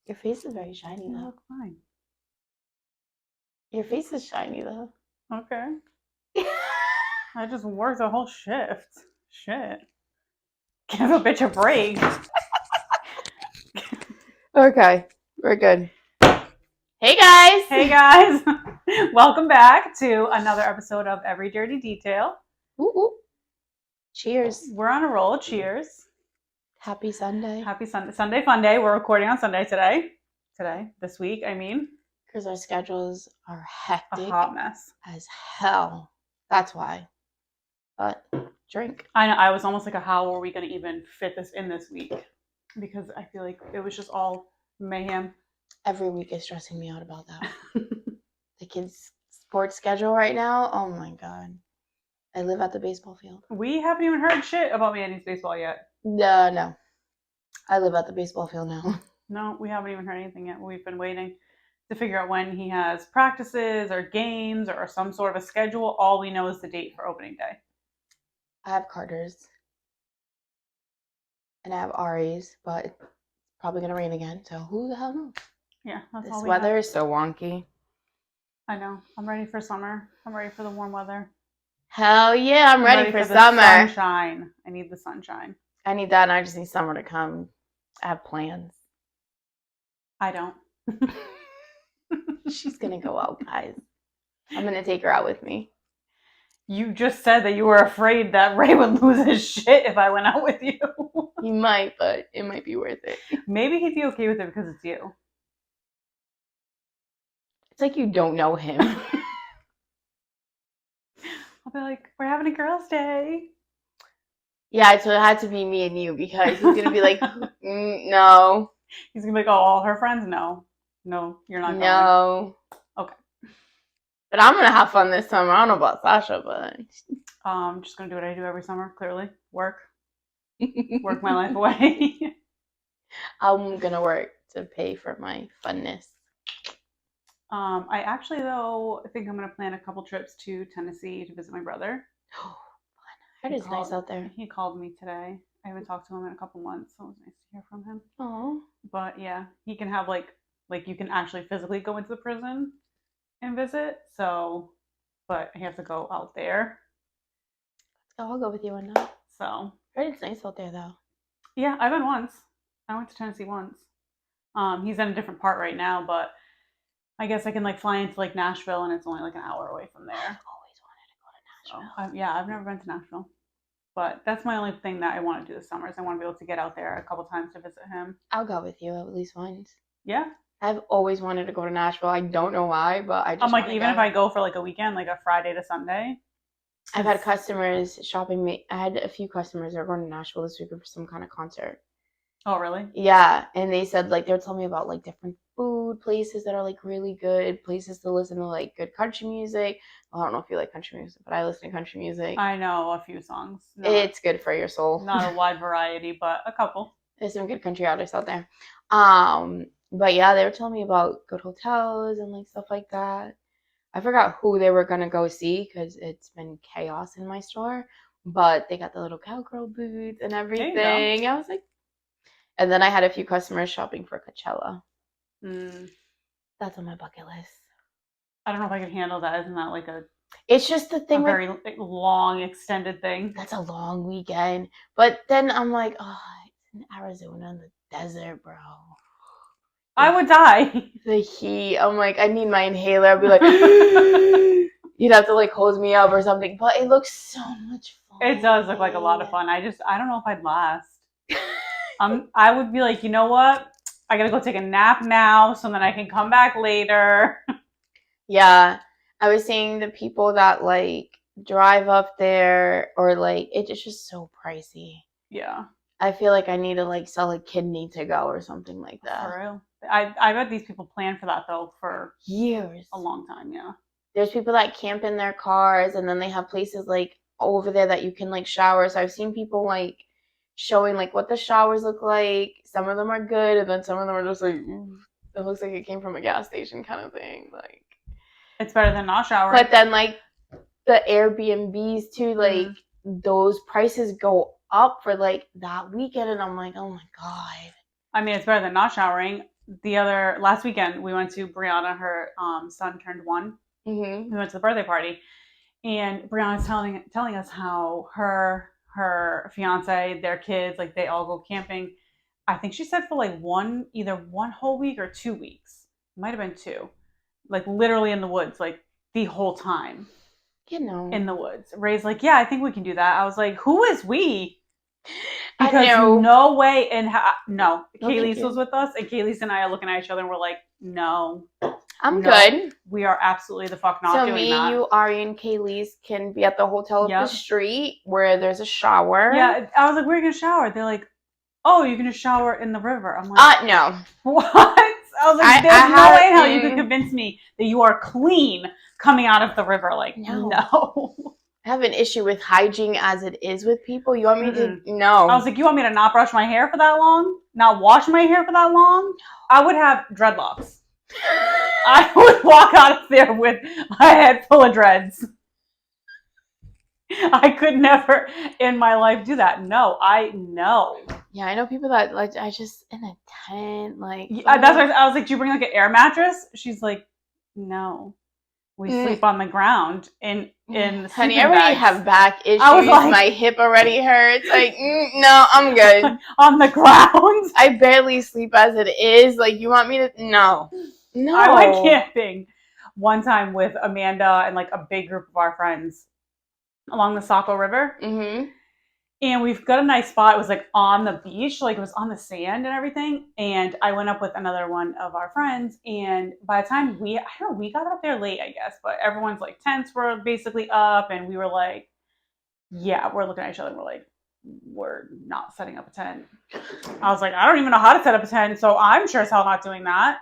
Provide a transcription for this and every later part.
Your face is very shiny, You though. look fine. Your face is shiny, though. Okay. I just worked a whole shift. Shit. Give a bitch a break. Okay, we're good. Hey, guys! Hey guys. Welcome back to another episode of Every Dirty Detail. Ooh, ooh. Cheers. We're on a roll. Cheers. Happy Sunday. Happy Sunday. Sunday fun day. We're recording on Sunday today. This week, I mean. Because our schedules are A hectic hot mess. as hell. That's why. But drink. I know. I was almost like, how are we going to even fit this in this week? Because I feel like it was just all mayhem. Every week is stressing me out about that. The kids' sports schedule right now. Oh my god. I live at the baseball field. We haven't even heard shit about Mandy's baseball yet. No. I live at the baseball field now. No, we haven't even heard anything yet. We've been waiting to figure out when he has practices or games or some sort of a schedule. All we know is the date for opening day. I have Carter's. And I have Ari's, but it's probably going to rain again. So who the hell knows? Yeah, that's all This we weather have. is so wonky. I know. I'm ready for summer. I'm ready for the warm weather. Hell yeah, I'm ready for the summer. Sunshine. I need the sunshine. I need that, and I just need summer to come. I have plans. I don't. She's going to go out, guys. I'm going to take her out with me. You just said that you were afraid that Ray would lose his shit if I went out with you. He might, but it might be worth it. Maybe he'd be okay with it because it's you. It's like you don't know him. I'll be like, we're having a girls' day. Yeah, so it had to be me and you because he's going to be like, no. He's going to be like, oh, all her friends? No, you're not going. No. Okay. But I'm going to have fun this summer. I don't know about Sasha, but... I'm just going to do what I do every summer, clearly. Work my life away. I'm going to work to pay for my funness. I actually, though, think I'm going to plan a couple trips to Tennessee to visit my brother. Oh, fun. It's nice out there. He called me today. I haven't talked to him in a couple months, so it was nice to hear from him. Oh. But yeah, he can have like you can actually physically go into the prison and visit. So, but he has to go out there. So I'll go with you one night. So. It's nice out there, though. Yeah, I've been once. I went to Tennessee once. He's in a different part right now, but I guess I can like fly into like Nashville, and it's only like an hour away from there. I've always wanted to go to Nashville. So, yeah, I've never been to Nashville, but that's my only thing that I want to do this summer is I want to be able to get out there a couple times to visit him. I'll go with you at least once. Yeah. I've always wanted to go to Nashville. I don't know why, but I just. I'm like, even if I go for like a weekend, like a Friday to Sunday. I've had customers shopping me. I had a few customers that are going to Nashville this week for some kind of concert. Oh, really? Yeah, and they said like they were telling me about like different food places that are like really good places to listen to like good country music. Well, I don't know if you like country music, but I listen to country music. I know a few songs. It's good for your soul. Not a wide variety, but a couple. There's some good country artists out there. But yeah, they were telling me about good hotels and like stuff like that. I forgot who they were gonna go see because it's been chaos in my store. But they got the little cowgirl boots and everything. I was like, and then I had a few customers shopping for Coachella. That's on my bucket list. I don't know if I can handle that. Isn't that like a? It's just the thing. A very long, extended thing. That's a long weekend. But then I'm like, oh, it's in Arizona in the desert, bro. I would die. The heat. I'm like, I need my inhaler. I'd be like, you'd have to like hose me up or something. But it looks so much fun. It does look like a lot of fun. I don't know if I'd last. I would be like, you know what? I gotta go take a nap now so then I can come back later. Yeah. I was seeing the people that like drive up there or like it's just so pricey. Yeah. I feel like I need to like sell a kidney to go or something like that. For real. I bet these people plan for that though for years. A long time, yeah. There's people that camp in their cars and then they have places like over there that you can like shower. So I've seen people like showing like what the showers look like. Some of them are good and then some of them are just like, it looks like it came from a gas station kind of thing. Like it's better than not showering. But then like the Airbnbs too, like those prices go up for like that weekend and I'm like, oh my god. I mean, it's better than not showering. last weekend we went to Brianna. Her son turned 1. Mm-hmm. We went to the birthday party, and Brianna's telling us how her fiance, their kids, like they all go camping. I think she said for like either one whole week or 2 weeks. It might have been 2. Like literally in the woods, like the whole time You know. in the woods. Ray's like, yeah, I think we can do that. I was like, who is we? I Because know. no way no. No, thank Kaylee's you. was with us, and Kaylee's and I are looking at each other and we're like, no. I'm No, good. we are absolutely the fuck not So doing me, that. you, Ari, and Kaylee's can be at the hotel up Yep. the street where there's a shower. Yeah, I was like, where are you gonna shower? They're like, oh, you're gonna shower in the river. I'm like, No. what? I was like, there's no way in hell you could convince me that you are clean coming out of the river. Like, no. I have an issue with hygiene as it is with people. You want me to? No. I was like, you want me to not brush my hair for that long? Not wash my hair for that long? I would have dreadlocks. I would walk out of there with a head full of dreads. I could never in my life do that. No, I know. Yeah, I know people that like I just in a tent, like that's why I was like, do you bring like an air mattress? She's like, no. We sleep on the ground in honey, I already have back issues. I was like, my hip already hurts. Like, no, I'm good. On the ground. I barely sleep as it is. Like, you want me to? No. I went camping one time with Amanda and like a big group of our friends along the Saco River. Mm-hmm. And we've got a nice spot. It was like on the beach, like it was on the sand and everything. And I went up with another one of our friends. And by the time we got up there late, I guess, but everyone's like tents were basically up. And we were like, yeah, we're looking at each other and we're like, we're not setting up a tent. I was like, I don't even know how to set up a tent. So I'm sure as hell not doing that.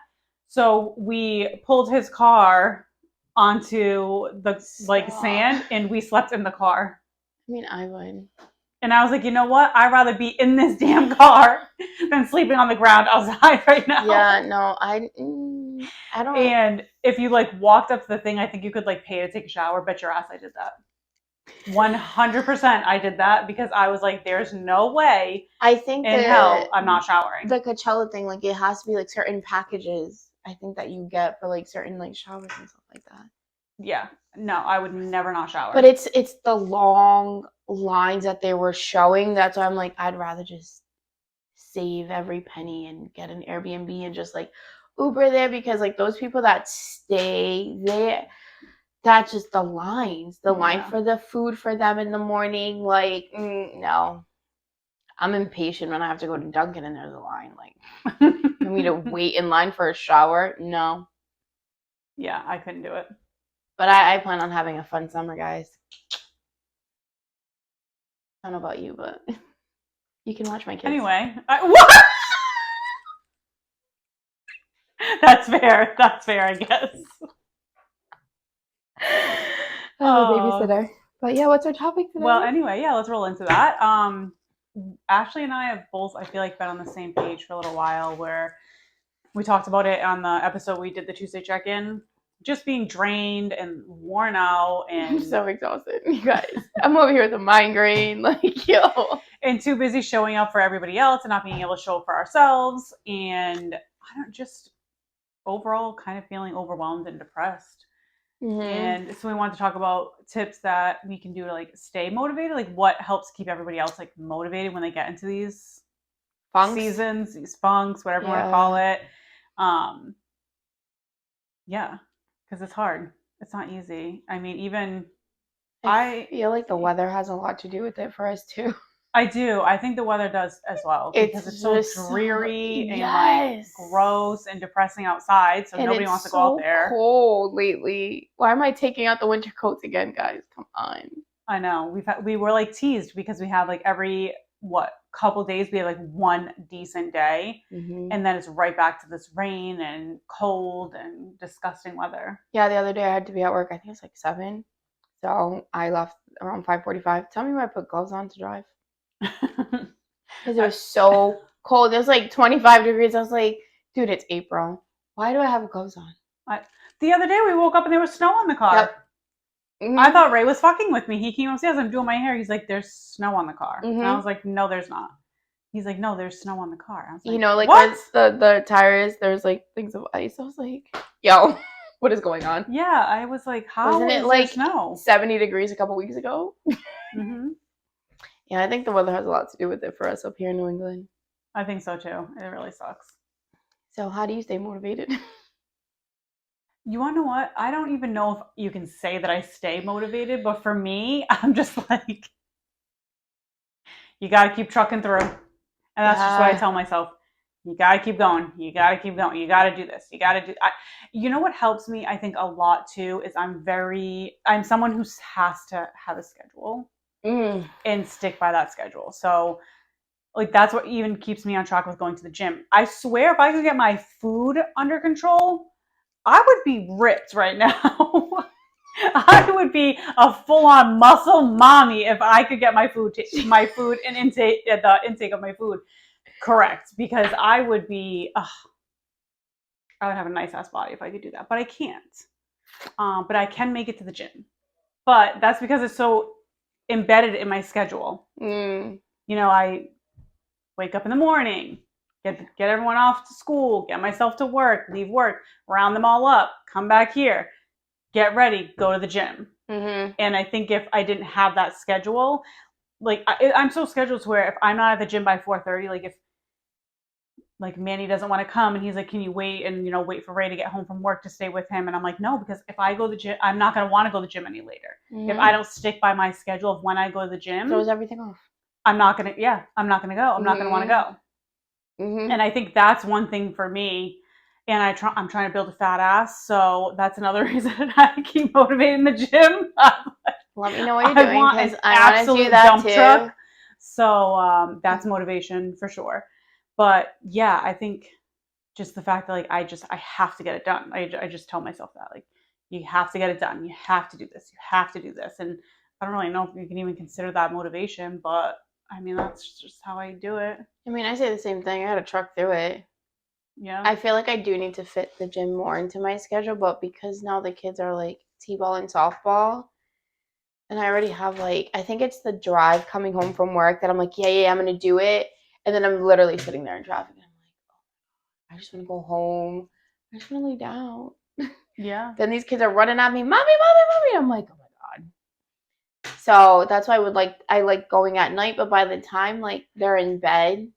So we pulled his car onto the sand and we slept in the car. I mean, I would. And I was like, you know what? I'd rather be in this damn car than sleeping on the ground outside right now. Yeah, no, I don't. And if you like walked up to the thing, I think you could like pay to take a shower. Bet your ass I did that. 100% I did that because I was like, there's no way I think in hell I'm not showering. The Coachella thing, like it has to be like certain packages I think that you get for like certain like showers and stuff like that. Yeah. No, I would never not shower. But it's the long lines that they were showing. That's why I'm like, I'd rather just save every penny and get an Airbnb and just like Uber there because like those people that stay there, that's just the lines. The line for the food for them in the morning. Like, no. I'm impatient when I have to go to Dunkin' and there's a line. Like, for me to wait in line for a shower? No. Yeah, I couldn't do it. But I plan on having a fun summer, guys. I don't know about you, but you can watch my kids. Anyway. What? That's fair. That's fair, I guess. Babysitter. But yeah, what's our topic today? Well, anyway, yeah, let's roll into that. Ashley and I have both, I feel like, been on the same page for a little while where we talked about it on the episode we did the Tuesday check-in. Just being drained and worn out. And I'm so exhausted, you guys. I'm over here with a migraine. Like, yo. And too busy showing up for everybody else and not being able to show up for ourselves. And just overall kind of feeling overwhelmed and depressed. Mm-hmm. And so we want to talk about tips that we can do to like stay motivated, like what helps keep everybody else like motivated when they get into these seasons, these funks, whatever you want to call it. Yeah, because it's hard. It's not easy. I mean, even I feel like the weather has a lot to do with it for us too. I do. I think the weather does as well because it's so dreary and like gross and depressing outside. So nobody wants to go out there. It's so cold lately. Why am I taking out the winter coats again, guys? Come on. I know. We were like teased because we have like every couple days we have like one decent day, and then it's right back to this rain and cold and disgusting weather. Yeah, the other day I had to be at work. I think it was like 7, so I left around 5:45. Tell me why I put gloves on to drive. Because it was so cold. It was like 25 degrees. I was like, dude, it's April. Why do I have gloves on? The other day we woke up and there was snow on the car. Yep. Mm-hmm. I thought Ray was fucking with me. He came upstairs. I'm doing my hair. He's like, there's snow on the car. Mm-hmm. And I was like, no, there's not. He's like, no, there's snow on the car. I was like, You know, like what? where the tires, there's like things of ice. I was like, yo, what is going on? Yeah, I was like, how Wasn't it is there like snow? 70 degrees a couple weeks ago? Mm-hmm. Yeah, I think the weather has a lot to do with it for us up here in New England. I think so too. It really sucks. So, how do you stay motivated? You want to know what? I don't even know if you can say that I stay motivated, but for me, I'm just like, you got to keep trucking through. And that's just what I Yeah. tell myself. You got to keep going. You got to keep going. You got to do this. You got to do. You know what helps me, I think, a lot too, is I'm someone who has to have a schedule Mm. and stick by that schedule. So, like, that's what even keeps me on track with going to the gym. I swear, if I could get my food under control, I would be ripped right now. I would be a full-on muscle mommy if I could get my food and intake the intake of my food correct, because I would be. I would have a nice ass body if I could do that, but I can't. But I can make it to the gym. But that's because it's so embedded in my schedule. Mm. You know, I wake up in the morning, get everyone off to school, get myself to work, leave work, round them all up, come back here, get ready, go to the gym. Mm-hmm. And I think if I didn't have that schedule, like I'm so scheduled to where if I'm not at the gym by 4:30, like if like Manny doesn't want to come and he's like, can you wait and wait for Ray to get home from work to stay with him? And I'm like, no, because if I go to the gym, I'm not going to want to go to the gym any later. Mm-hmm. If I don't stick by my schedule of when I go to the gym, throws everything off. I'm not going to go. I'm not going to want to go. Mm-hmm. And I think that's one thing for me. And I'm trying to build a fat ass, so that's another reason I keep motivating the gym. Let me know what you're doing because I want to do absolute that dump too. truck. So that's motivation for sure. But yeah, I think just the fact that like I have to get it done. I just tell myself that like you have to get it done. You have to do this. You have to do this. And I don't really know if you can even consider that motivation, but I mean that's just how I do it. I mean, I say the same thing. I had to truck through it. Yeah. I feel like I do need to fit the gym more into my schedule, but because now the kids are like t-ball and softball, and I already have like I think it's the drive coming home from work that I'm like, yeah, I'm gonna do it, and then I'm literally sitting there in traffic, and I'm like, oh, I just want to go home. I just want to lay down. Yeah. Then these kids are running at me, mommy. I'm like, oh my god. So that's why I like going at night, but by the time like they're in bed,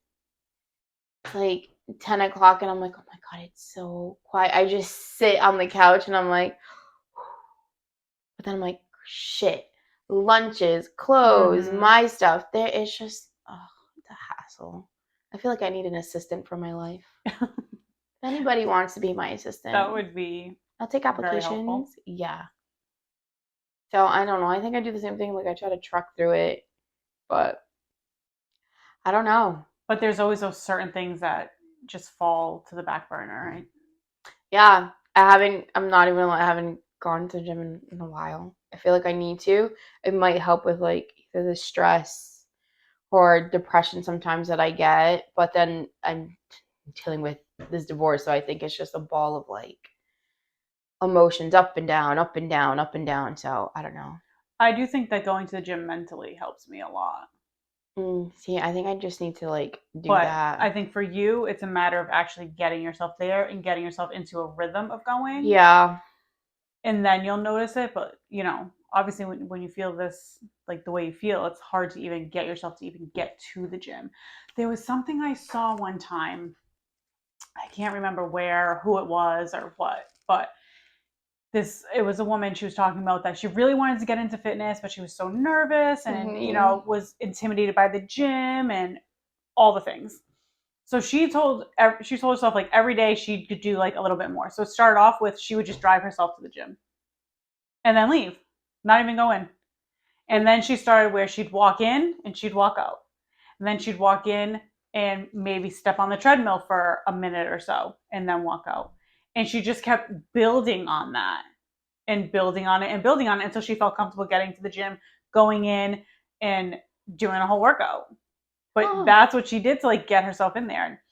it's like 10 o'clock, and I'm like, oh my god, it's so quiet. I just sit on the couch, and I'm like, but then I'm like, shit, lunches, clothes, my stuff. There, it's just the hassle. I feel like I need an assistant for my life. If anybody wants to be my assistant, that would be. I'll take applications. Yeah. So I don't know. I think I do the same thing. Like I try to truck through it, but I don't know. But there's always those certain things that just fall to the back burner, right? Yeah, I'm not even. I haven't gone to the gym in a while. I feel like I need to. It might help with like either the stress or depression sometimes that I get. But then I'm dealing with this divorce, so I think it's just a ball of like emotions up and down, up and down, up and down. So I don't know. I do think that going to the gym mentally helps me a lot. See, I think I just need to like do But that. I think for you, it's a matter of actually getting yourself there and getting yourself into a rhythm of going. Yeah. And then you'll notice it. But, obviously when you feel this, like the way you feel, it's hard to even get yourself to even get to the gym. There was something I saw one time. I can't remember where, who it was or what, but it was a woman. She was talking about that she really wanted to get into fitness, but she was so nervous and was intimidated by the gym and all the things. So she told herself like every day she could do like a little bit more. So it started off with she would just drive herself to the gym and then leave, not even go in. And then she started where she'd walk in and she'd walk out, and then she'd walk in and maybe step on the treadmill for a minute or so and then walk out. And she just kept building on that and building on it and building on it until she felt comfortable getting to the gym, going in and doing a whole workout. But that's what she did to like get herself in there.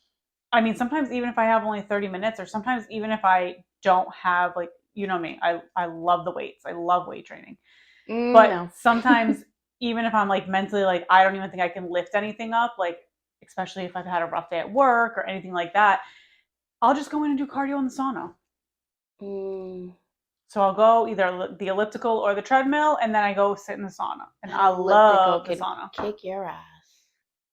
I mean, sometimes even if I have only 30 minutes, or sometimes even if I don't have like, me, I love the weights. I love weight training. But sometimes even if I'm like mentally like I don't even think I can lift anything up, like especially if I've had a rough day at work or anything like that, I'll just go in and do cardio in the sauna. Mm, So I'll go either the elliptical or the treadmill, and then I go sit in the sauna. And an I elliptical love the could sauna. kick your ass.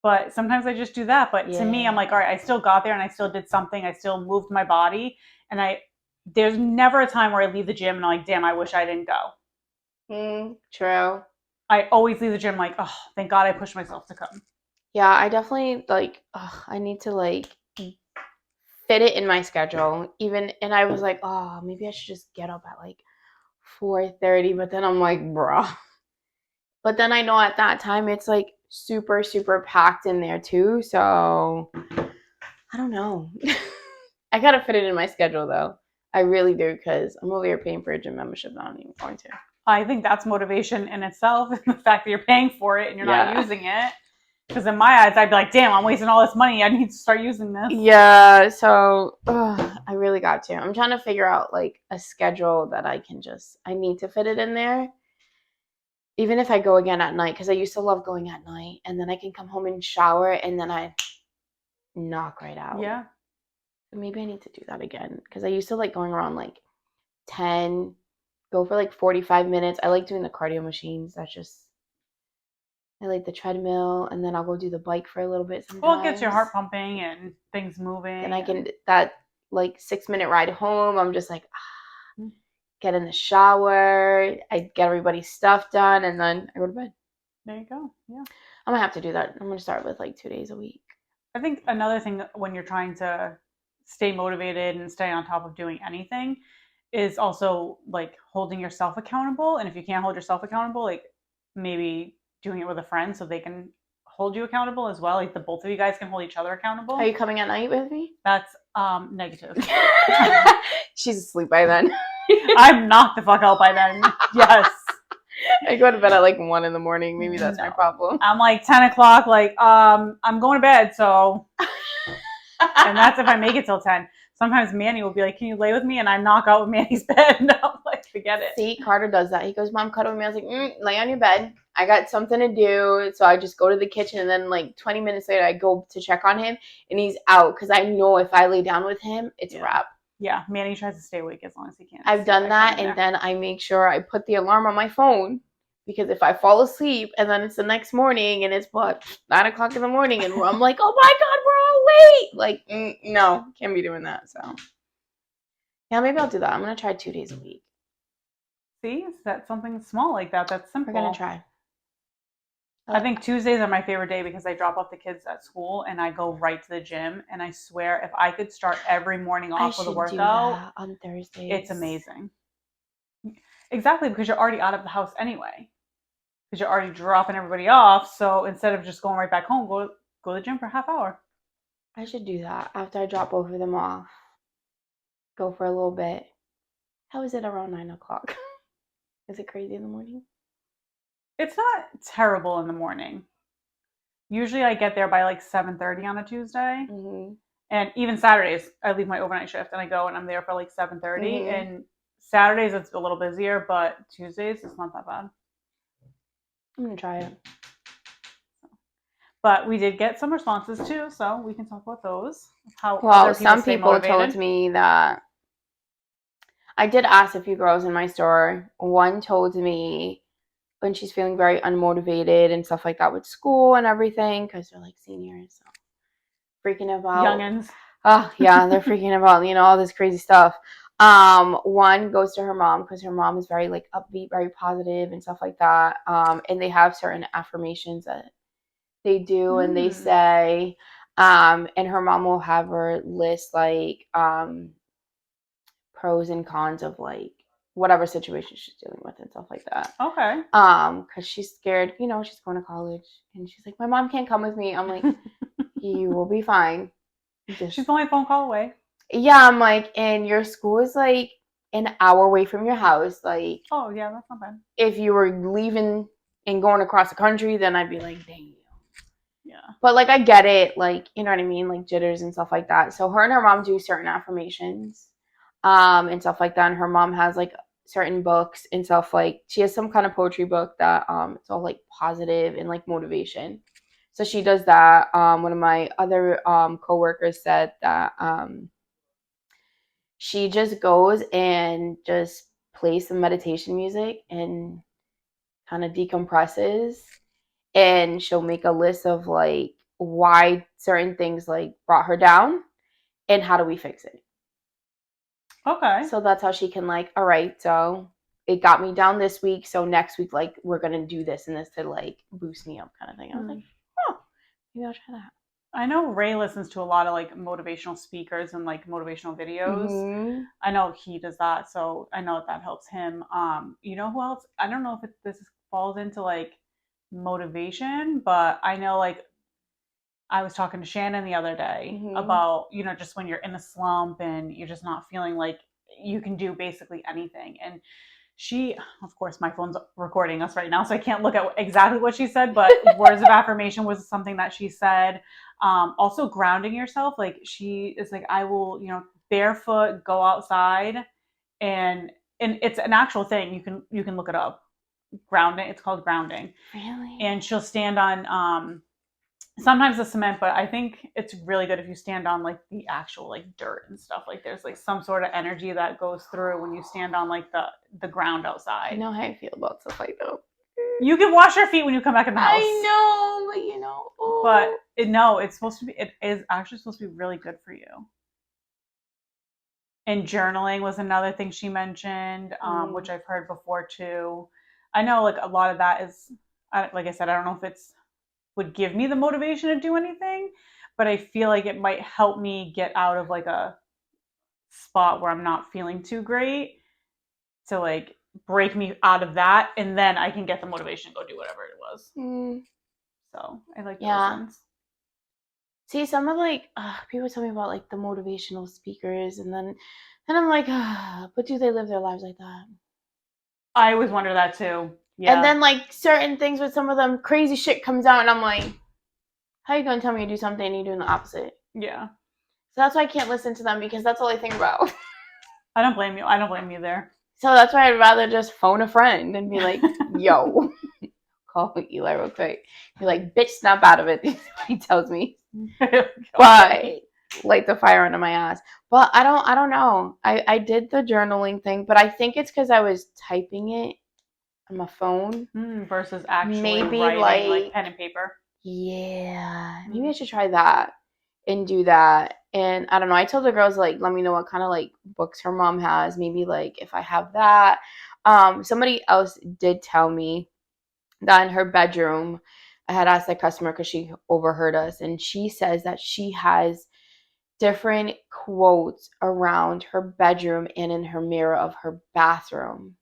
But sometimes I just do that. But to me, I'm Yeah. like, all right, I still got there and I still did something. I still moved my body. And there's never a time where I leave the gym and I'm like, damn, I wish I didn't go. True. I always leave the gym like, oh, thank God I pushed myself to come. Yeah, I definitely like. I need to like fit it in my schedule. Even and I was like, oh, maybe I should just get up at like 4:30. But then I'm like, bruh. But then I know at that time it's like super super packed in there too. So I don't know. I gotta fit it in my schedule though. I really do because I'm over here paying for a gym membership that I'm not even going to. I think that's motivation in itself, the fact that you're paying for it and you're not using it. Because in my eyes, I'd be like, damn, I'm wasting all this money. I need to start using this. Yeah, so I really got to. I'm trying to figure out like a schedule that I need to fit it in there. Even if I go again at night, because I used to love going at night, and then I can come home and shower, and then I knock right out. Yeah. Maybe I need to do that again, because I used to like going around like 10, go for like 45 minutes. I like doing the cardio machines. I like the treadmill, and then I'll go do the bike for a little bit sometimes. Well, it gets your heart pumping and things moving. Then I can, that like 6-minute ride home, I'm just like, get in the shower, I get everybody's stuff done, and then I go to bed. There you go. Yeah. I'm gonna have to do that. I'm gonna start with like 2 days a week. I think another thing when you're trying to stay motivated and stay on top of doing anything is also like holding yourself accountable. And if you can't hold yourself accountable, like maybe doing it with a friend so they can hold you accountable as well. Like the both of you guys can hold each other accountable. Are you coming at night with me? That's negative. She's asleep by then. I'm knocked the fuck out by then. Yes. I go to bed at like 1 in the morning. Maybe that's my problem. I'm like 10 o'clock, like, I'm going to bed, so. And that's if I make it till 10. Sometimes Manny will be like, can you lay with me? And I knock out with Manny's bed. And I'm like, forget it. See, Carter does that. He goes, Mom, cuddle with me. I was like, lay on your bed. I got something to do. So I just go to the kitchen. And then like 20 minutes later, I go to check on him. And he's out. Because I know if I lay down with him, it's a wrap. Yeah, Manny tries to stay awake as long as he can. I've done that. And then I make sure I put the alarm on my phone. Because if I fall asleep and then it's the next morning and it's 9 o'clock in the morning and I'm like, oh my God, we're all late. Like, no, can't be doing that. So, yeah, maybe I'll do that. I'm going to try 2 days a week. See, that's something small like that. That's simple. We're going to try. I think Tuesdays are my favorite day because I drop off the kids at school and I go right to the gym. And I swear, if I could start every morning off with a workout on Thursdays, it's amazing. Exactly, because you're already out of the house anyway. Because you're already dropping everybody off. So instead of just going right back home, go to the gym for a half hour. I should do that after I drop both of them off. Go for a little bit. How is it around 9 o'clock? Is it crazy in the morning? It's not terrible in the morning. Usually I get there by like 7:30 on a Tuesday. Mm-hmm. And even Saturdays, I leave my overnight shift and I go and I'm there for like 7:30. Mm-hmm. And Saturdays it's a little busier, but Tuesdays it's not that bad. I'm going to try it. But we did get some responses too, so we can talk about those. Some people told me that I did ask a few girls in my store. One told me when she's feeling very unmotivated and stuff like that with school and everything, because they're like seniors, so freaking about youngins. Oh yeah, they're freaking about all this crazy stuff. One goes to her mom because her mom is very like upbeat, very positive and stuff like that. And they have certain affirmations that they do and they say, and her mom will have her list like pros and cons of like whatever situation she's dealing with and stuff like that. Okay. Because she's scared, she's going to college and she's like, my mom can't come with me. I'm like, you will be fine. She's only a phone call away. Yeah, I'm like, and your school is like an hour away from your house. Like, oh yeah, that's not bad. If you were leaving and going across the country, then I'd be like, dang. Yeah. But like, I get it. Like, you know what I mean? Like jitters and stuff like that. So her and her mom do certain affirmations, and stuff like that. And her mom has like certain books and stuff. Like, she has some kind of poetry book that it's all like positive and like motivation. So she does that. One of my other coworkers said that she just goes and just plays some meditation music and kind of decompresses, and she'll make a list of like why certain things like brought her down and how do we fix it. Okay. So that's how she can like, all right, so it got me down this week, so next week like we're gonna do this and this to like boost me up kind of thing. I was like, oh, maybe I'll try that. I know Ray listens to a lot of like motivational speakers and like motivational videos. Mm-hmm. I know he does that, so I know that helps him. You know who else? I don't know if this falls into like motivation, but I know like I was talking to Shannon the other day about, just when you're in a slump and you're just not feeling like you can do basically anything. And she, of course, my phone's recording us right now, so I can't look at exactly what she said, but words of affirmation was something that she said. Also grounding yourself. Like she is like, I will, barefoot go outside, and it's an actual thing. You can look it up. Grounding. It's called grounding. Really? And she'll stand on sometimes the cement, but I think it's really good if you stand on like the actual like dirt and stuff. Like there's like some sort of energy that goes through when you stand on like the ground outside. I know how I feel about stuff like that. You can wash your feet when you come back in the house. I know, but it's supposed to be. It is actually supposed to be really good for you. And journaling was another thing she mentioned, which I've heard before too. I know like a lot of that is, like I said, I don't know if it's would give me the motivation to do anything, but I feel like it might help me get out of like a spot where I'm not feeling too great, to like break me out of that, and then I can get the motivation to go do whatever it was. So I like those ones. See, some of like people tell me about like the motivational speakers, and then I'm like, but do they live their lives like that? I always wonder that too. Yeah. And then like certain things with some of them, crazy shit comes out, and I'm like, how are you gonna tell me to do something and you're doing the opposite? Yeah. So that's why I can't listen to them, because that's all I think about. I don't blame you. I don't blame you there. So that's why I'd rather just phone a friend and be like, yo, call Eli real quick. Be like, bitch, snap out of it. He tells me. But light the fire under my ass. But I don't know. I did the journaling thing, but I think it's because I was typing it on my phone versus actually maybe writing like pen and paper. Yeah, maybe I should try that and do that. And I don't know. I told the girls like, let me know what kind of like books her mom has. Maybe like if I have that. Somebody else did tell me that in her bedroom, I had asked that customer because she overheard us, and she says that she has different quotes around her bedroom and in her mirror of her bathroom.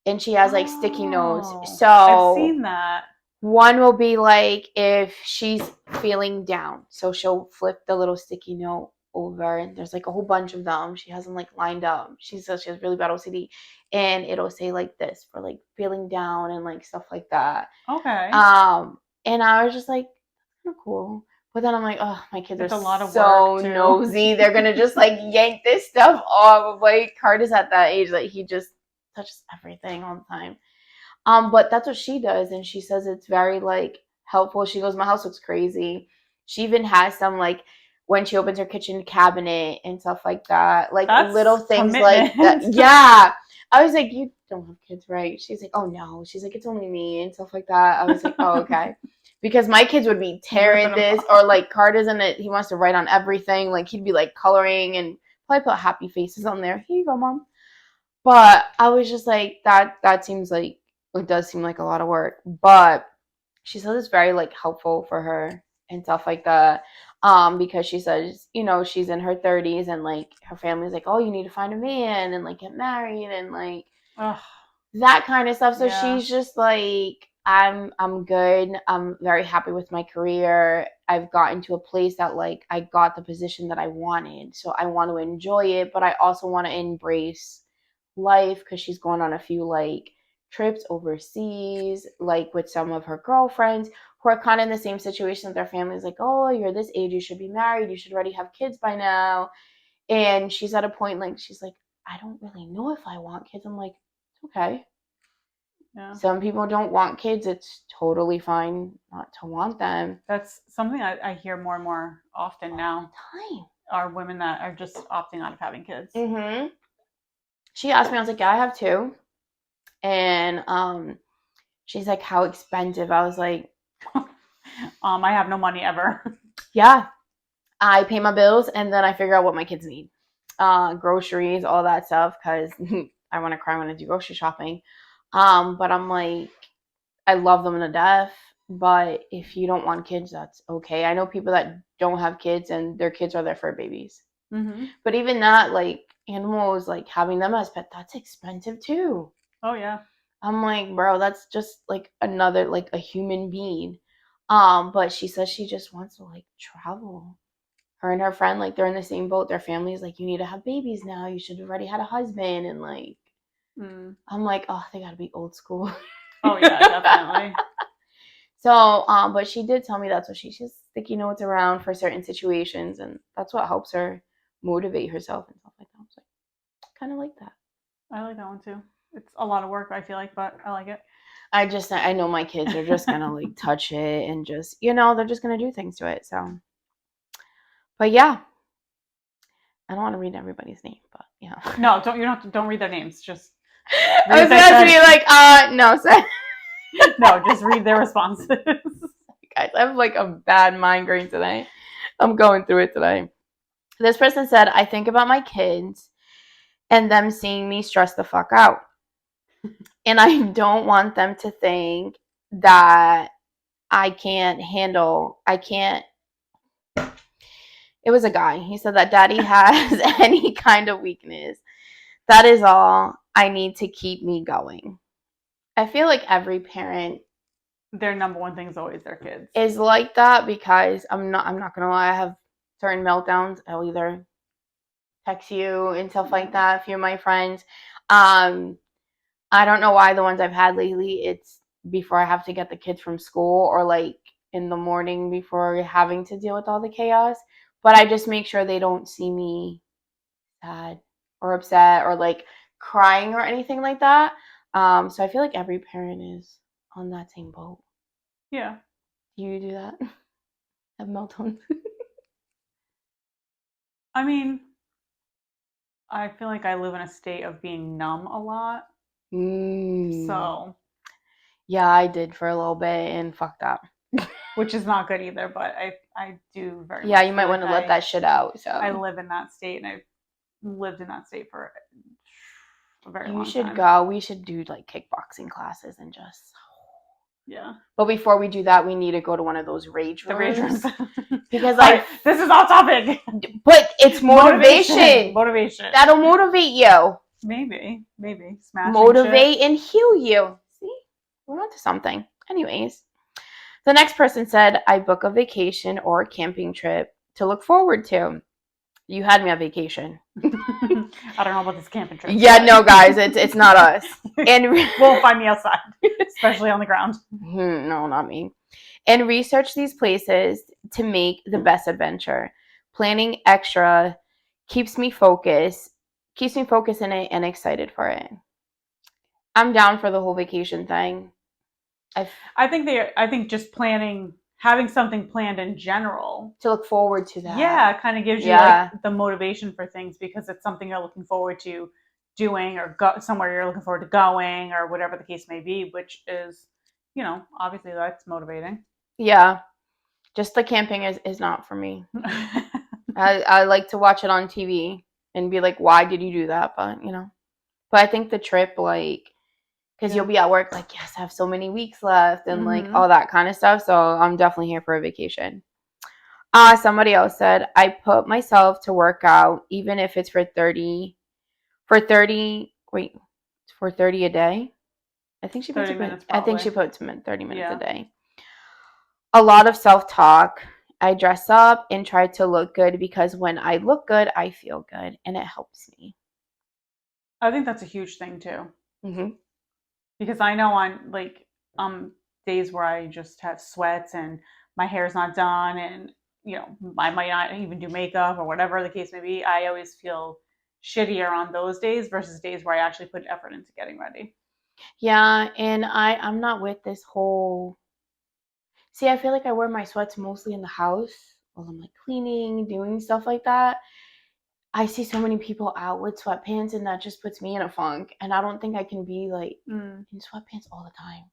And she has like sticky notes. So I've seen that. One will be like if she's feeling down. So she'll flip the little sticky note over, and there's like a whole bunch of them. She has them like lined up. She says she has really bad OCD. And it'll say like this for like feeling down and like stuff like that. Okay. And I was just like, that's kind of cool. But then I'm like, oh, my kids it's are a lot of so work too. nosy. They're gonna just like yank this stuff off. Like Carter's at that age, like he just touches everything all the time. But that's what she does, and she says it's very like helpful. She goes, my house looks crazy. She even has some like when she opens her kitchen cabinet and stuff like that, like that's little things like that. Yeah, I was like, you don't have kids, right? She's like, oh no. She's like, it's only me and stuff like that. I was like, oh okay, because my kids would be tearing this, or like Carter's in it. He wants to write on everything. Like he'd be like coloring and probably put happy faces on there. Here you go, mom. But I was just like, that seems like. It does seem like a lot of work, but she says it's very like helpful for her and stuff like that. Because she says, she's in her 30s and like her family's like, oh, you need to find a man and like get married and like that kind of stuff. So she's just like, I'm good. I'm very happy with my career. I've gotten to a place that like I got the position that I wanted. So I want to enjoy it, but I also want to embrace life, because she's going on a few like trips overseas, like with some of her girlfriends who are kind of in the same situation. Their family's like, oh, you're this age, you should be married, you should already have kids by now. And she's at a point like, she's like, I don't really know if I want kids. I'm like, okay, Yeah. Some people don't want kids. It's totally fine not to want them. That's something I hear more and more often now. Time. Are women that are just opting out of having kids. Mm-hmm. She asked me, I was like, yeah, I have two. And she's like, how expensive? I was like, I have no money ever. yeah, I pay my bills and then I figure out what my kids need. Groceries, all that stuff, because I want to cry when I do grocery shopping. But I'm like, I love them to death. But if you don't want kids, that's okay. I know people that don't have kids and their kids are their fur babies. Mm-hmm. But even that, like animals, like having them as pet, that's expensive too. Oh yeah. I'm like, bro, that's just like another like a human being. But she says she just wants to like travel. Her and her friend, like they're in the same boat. Their family's like, you need to have babies now. You should have already had a husband. And like, I'm like, oh, they gotta be old school. Oh yeah, definitely. So, but she did tell me that's what she's sticky notes around for certain situations, and that's what helps her motivate herself and stuff like that. I was like, kind of like that. I like that one too. It's a lot of work, I feel like, but I like it. I know my kids are just gonna like touch it and just, they're just gonna do things to it. So, but yeah, I don't want to read everybody's name, but yeah. No, don't read their names. Just I was gonna be like, no, sir. No, just read their responses. Guys, I have like a bad migraine today. I'm going through it today. This person said, I think about my kids and them seeing me stress the fuck out. And I don't want them to think that I can't. It was a guy. He said that daddy has any kind of weakness. That is all I need to keep me going. I feel like every parent, their number one thing is always their kids. Is like that, because I'm not gonna lie, I have certain meltdowns. I'll either text you and stuff like that if you're my friends. I don't know why the ones I've had lately, it's before I have to get the kids from school or like in the morning before having to deal with all the chaos. But I just make sure they don't see me sad or upset or like crying or anything like that. So I feel like every parent is on that same boat. Yeah. Do you do that? Have meltdowns? I mean, I feel like I live in a state of being numb a lot. So. Yeah, I did for a little bit and fucked up. Which is not good either, but I do very much. Yeah, you might want to let that shit out. So I live in that state, and I've lived in that state for a very long time. You should go. We should do like kickboxing classes and just. Yeah. But before we do that, we need to go to one of those rage rooms. Because this is off topic. But it's motivation. Motivation. That'll motivate you. Maybe. Smashing motivate shit. And heal you. See? We're onto something. Anyways. The next person said, I book a vacation or a camping trip to look forward to. You had me on vacation. I don't know about this camping trip. Yeah, no, guys, it's not us. And won't find me outside, especially on the ground. No, not me. And research these places to make the best adventure. Planning extra keeps me focused in it and excited for it. I'm down for the whole vacation thing. I think just planning, having something planned in general to look forward to that. Yeah, kind of gives you like the motivation for things because it's something you're looking forward to doing or somewhere you're looking forward to going or whatever the case may be, which is, obviously that's motivating. Yeah. Just the camping is not for me. I like to watch it on TV and be like, why did you do that? But I think the trip, like, because you'll be at work like, yes, I have so many weeks left and like all that kind of stuff. So I'm definitely here for a vacation. Somebody else said, I put myself to work out even if it's for 30 a day. I think she puts 30 minutes. I think she puts 30 minutes a day. A lot of self-talk. I dress up and try to look good because when I look good, I feel good and it helps me. I think that's a huge thing too. Mm-hmm. Because I know on like days where I just have sweats and my hair's not done and I might not even do makeup or whatever the case may be, I always feel shittier on those days versus days where I actually put effort into getting ready. Yeah, and I'm not with this whole. See, I feel like I wear my sweats mostly in the house while I'm like cleaning, doing stuff like that. I see so many people out with sweatpants, and that just puts me in a funk. And I don't think I can be like Mm. in sweatpants all the time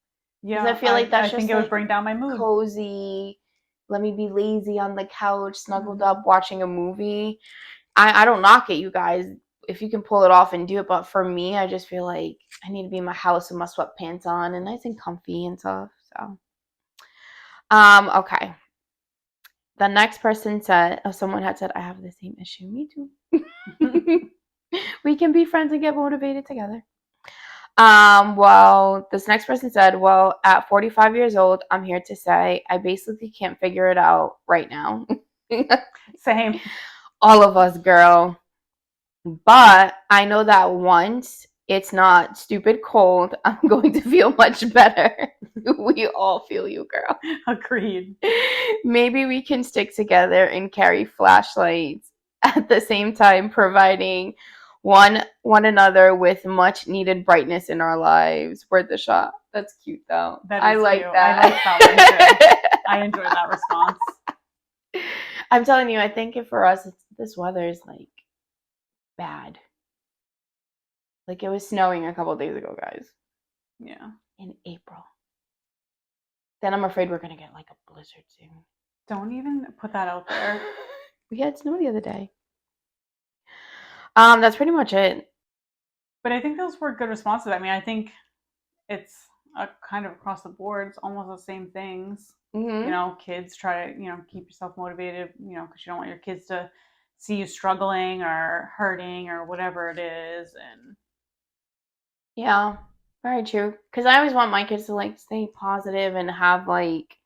because I Yeah, feel like I that's think just it would like bring down my mood. cozy. Let me be lazy on the couch, snuggled Mhm. up, watching a movie. I don't knock it, you guys. If you can pull it off and do it, but for me, I just feel like I need to be in my house with my sweatpants on and nice and comfy and stuff. So, okay. The next person said, oh, someone had said, I have the same issue. Me too. We can be friends and get motivated together. Well, this next person said, well, at 45 years old, I'm here to say I basically can't figure it out right now. Same. All of us, girl. But I know that once it's not stupid cold, I'm going to feel much better. We all feel you, girl. Agreed. Maybe we can stick together and carry flashlights at the same time, providing one another with much needed brightness in our lives. Worth the shot. That's cute though. That is I like cute. that. I like that one too. I enjoy that response. I'm telling you, I think if for us, this weather is like bad. Like it was snowing a couple of days ago, guys. Yeah. In April. Then I'm afraid we're gonna get like a blizzard soon. Don't even put that out there. We had snow the other day. That's pretty much it. But I think those were good responses. I mean, I think it's kind of across the board. It's almost the same things. Mm-hmm. You know, kids try to, keep yourself motivated, because you don't want your kids to see you struggling or hurting or whatever it is. And Yeah, very true. Because I always want my kids to like stay positive and have like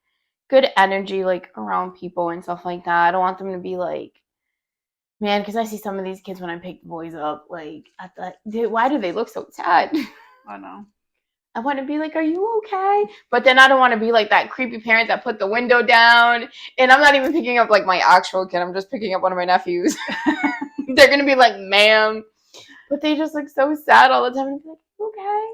good energy like around people and stuff like that. I don't want them to be like, man, because I see some of these kids when I pick the boys up, like at the dude, why do they look so sad? I know. I want to be like, are you okay? But then I don't want to be like that creepy parent that put the window down. And I'm not even picking up like my actual kid. I'm just picking up one of my nephews. They're gonna be like, ma'am, but they just look so sad all the time. And be like, okay.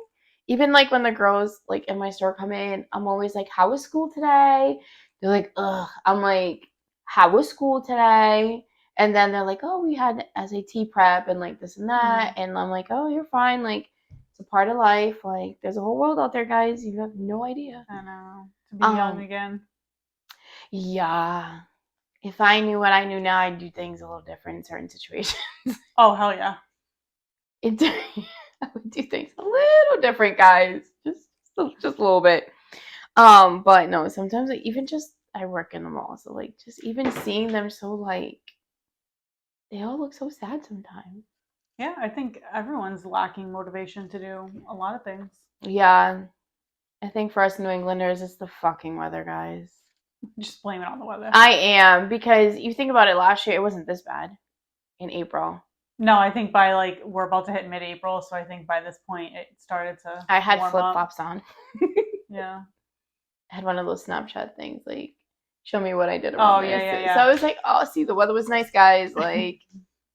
Even like when the girls like in my store come in, I'm always like, how was school today? They're like, ugh. I'm like, how was school today? And then they're like, oh, we had SAT prep and like this and that. And I'm like, oh, you're fine. Like, it's a part of life. Like, there's a whole world out there, guys. You have no idea. I know. To be young again. Yeah. If I knew what I knew now, I'd do things a little different in certain situations. Oh, hell yeah. I would do things a little different, guys. Just a little bit. But no, sometimes like, even just I work in the mall, so like just even seeing them so like they all look so sad sometimes. Yeah, I think everyone's lacking motivation to do a lot of things. Yeah. I think for us New Englanders it's the fucking weather, guys. Just blame it on the weather. I am, because you think about it, last year it wasn't this bad in April. No, I think by like we're about to hit mid-April, so I think by this point it started to. I had flip-flops on. Yeah. I had one of those Snapchat things, like show me what I did Oh, around this. yeah. So I was like, oh, see, the weather was nice, guys. Like,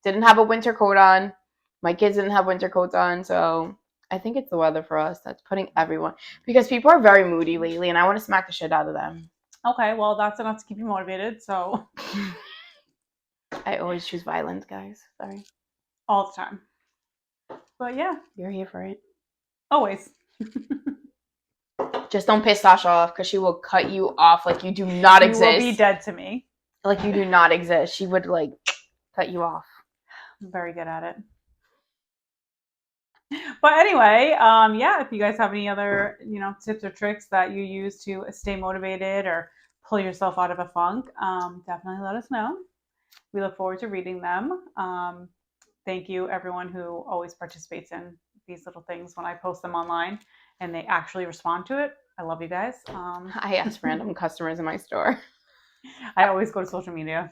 didn't have a winter coat on. My kids didn't have winter coats on, so I think it's the weather for us that's putting everyone, because people are very moody lately, and I want to smack the shit out of them. Okay, well, that's enough to keep you motivated. So I always choose violence, guys. Sorry. All the time. But yeah, you're here for it. Always. Just don't piss Sasha off, because she will cut you off like you do not exist. You will be dead to me. Like you do not exist. She would like cut you off. I'm very good at it. But anyway, yeah, if you guys have any other, tips or tricks that you use to stay motivated or pull yourself out of a funk, definitely let us know. We look forward to reading them. Thank you, everyone who always participates in these little things when I post them online and they actually respond to it. I love you guys. I ask random customers in my store. I always go to social media.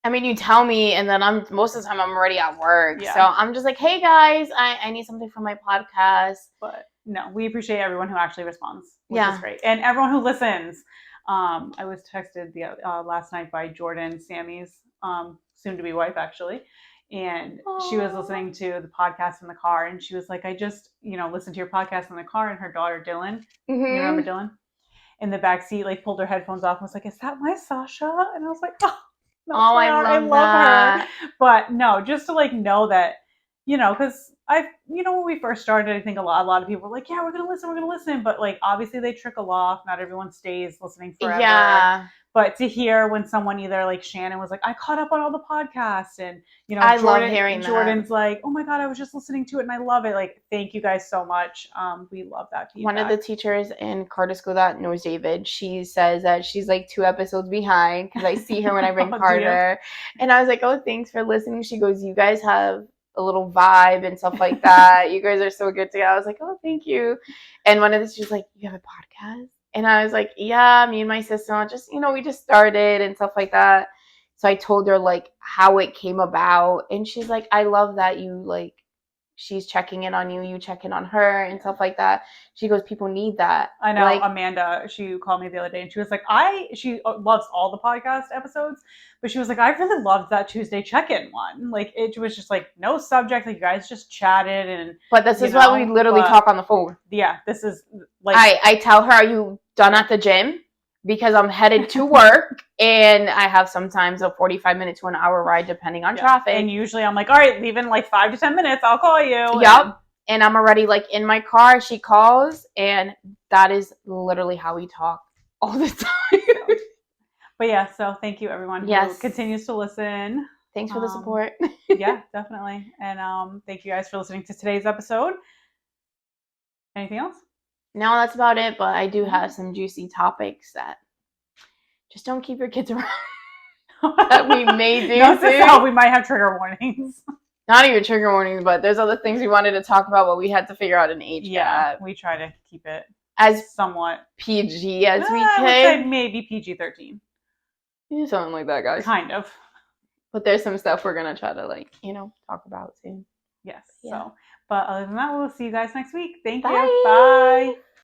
I mean, you tell me, and then most of the time I'm already at work. Yeah. So I'm just like, hey guys, I need something for my podcast. But no, we appreciate everyone who actually responds, which Yeah. is great. And everyone who listens. I was texted last night by Jordan, Sammy's soon-to-be wife, actually. And she was listening to the podcast in the car, and she was like, I just, listened to your podcast in the car, and her daughter Dylan, you remember Dylan? In the back seat, like pulled her headphones off and was like, is that my Sasha? And I was like, oh, I love her. But no, just to like know that, because when we first started, I think a lot of people were like, yeah, we're gonna listen, but like obviously they trickle off. Not everyone stays listening forever. Yeah. But to hear when someone, either like Shannon was like, I caught up on all the podcasts, and I love hearing Jordan's like, oh my God, I was just listening to it and I love it. Like, thank you guys so much. We love that feedback. One of the teachers in Carter School that knows David, she says that she's like 2 episodes behind because I see her when I bring Carter. And I was like, oh, thanks for listening. She goes, you guys have a little vibe and stuff like that. You guys are so good together. I was like, oh, thank you. And one of the teachers was like, you have a podcast? And I was like, yeah, me and my sister just, we just started and stuff like that. So I told her like how it came about. And she's like, I love that you like, she's checking in on you, you check in on her and stuff like that. She goes, people need that. I know. Like, Amanda, she called me the other day and she was like, she loves all the podcast episodes, but she was like, I really loved that Tuesday check-in one. Like, it was just like no subject. Like, you guys just chatted. But this is why we literally talk on the phone. Yeah, this is like. I tell her, are you done at the gym? Because I'm headed to work and I have sometimes a 45 minute to an hour ride depending on traffic. And usually I'm like, all right, leave in like 5 to 10 minutes. I'll call you. Yep. And I'm already like in my car. She calls and that is literally how we talk all the time. But yeah, so thank you everyone who continues to listen. Thanks for the support. Yeah, definitely. And thank you guys for listening to today's episode. Anything else? No, that's about it. But I do have some juicy topics that just don't keep your kids around that we may do. No, we might have trigger warnings. Not even trigger warnings, but there's other things we wanted to talk about, but we had to figure out an age gap. We try to keep it as somewhat PG as we can. I would say maybe PG-13. Yeah, something like that, guys. Kind of. But there's some stuff we're going to try to, talk about soon. Yes. Yeah. But other than that, we'll see you guys next week. Thank you. Bye.